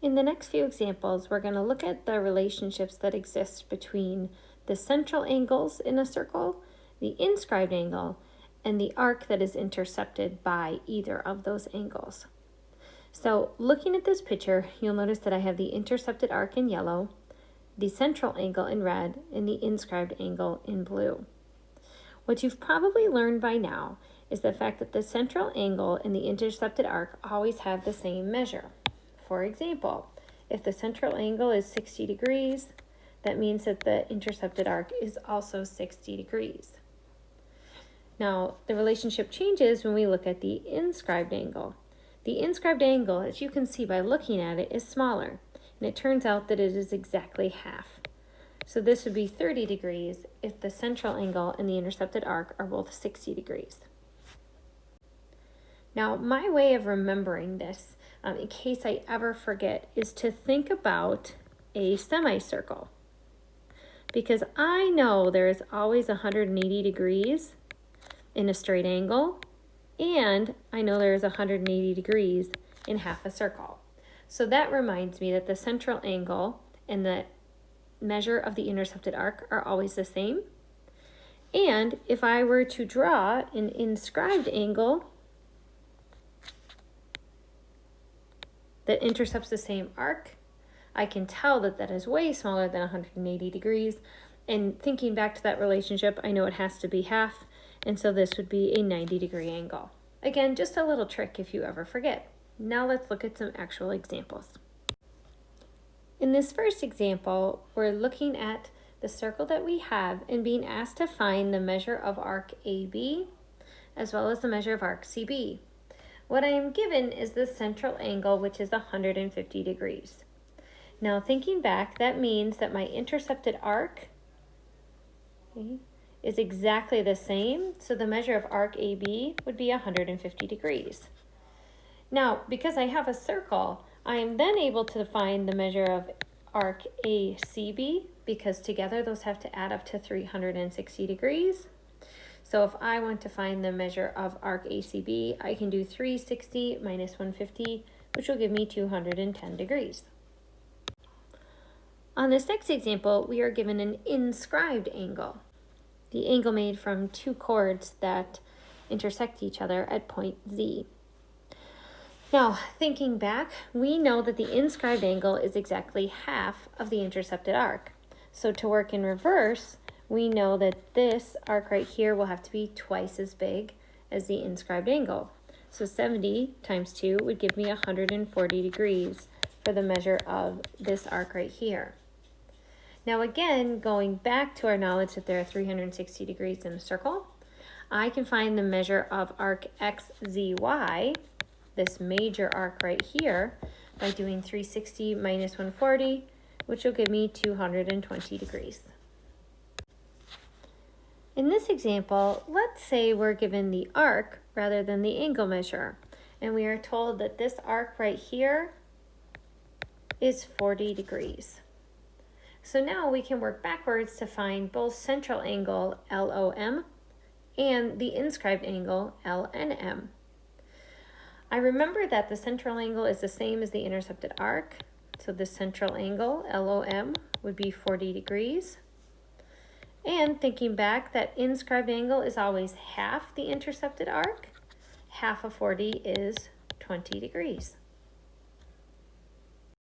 In the next few examples, we're going to look at the relationships that exist between the central angles in a circle, the inscribed angle, and the arc that is intercepted by either of those angles. So looking at this picture, you'll notice that I have the intercepted arc in yellow, the central angle in red, and the inscribed angle in blue. What you've probably learned by now is the fact that the central angle and the intercepted arc always have the same measure. For example, if the central angle is 60 degrees, that means that the intercepted arc is also 60 degrees. Now, the relationship changes when we look at the inscribed angle. The inscribed angle, as you can see by looking at it, is smaller, and it turns out that it is exactly half. So this would be 30 degrees if the central angle and the intercepted arc are both 60 degrees. Now, my way of remembering this, in case I ever forget, is to think about a semicircle. Because I know there is always 180 degrees in a straight angle, and I know there is 180 degrees in half a circle. So that reminds me that the central angle and the measure of the intercepted arc are always the same. And if I were to draw an inscribed angle that intercepts the same arc, I can tell that that is way smaller than 180 degrees. And thinking back to that relationship, I know it has to be half, and so this would be a 90-degree angle. Again, just a little trick if you ever forget. Now let's look at some actual examples. In this first example, we're looking at the circle that we have and being asked to find the measure of arc AB as well as the measure of arc CB. What I am given is the central angle, which is 150 degrees. Now thinking back, that means that my intercepted arc is exactly the same, so the measure of arc AB would be 150 degrees. Now, because I have a circle, I am then able to find the measure of arc ACB, because together those have to add up to 360 degrees. So if I want to find the measure of arc ACB, I can do 360 minus 150, which will give me 210 degrees. On this next example, we are given an inscribed angle, the angle made from two chords that intersect each other at point Z. Now, thinking back, we know that the inscribed angle is exactly half of the intercepted arc. So to work in reverse, we know that this arc right here will have to be twice as big as the inscribed angle. So 70 times 2 would give me 140 degrees for the measure of this arc right here. Now again, going back to our knowledge that there are 360 degrees in a circle, I can find the measure of arc XZY, this major arc right here, by doing 360 minus 140, which will give me 220 degrees. In this example, let's say we're given the arc rather than the angle measure, and we are told that this arc right here is 40 degrees. So now we can work backwards to find both central angle LOM and the inscribed angle LNM. I remember that the central angle is the same as the intercepted arc, so the central angle LOM would be 40 degrees. And thinking back, that inscribed angle is always half the intercepted arc. Half of 40 is 20 degrees.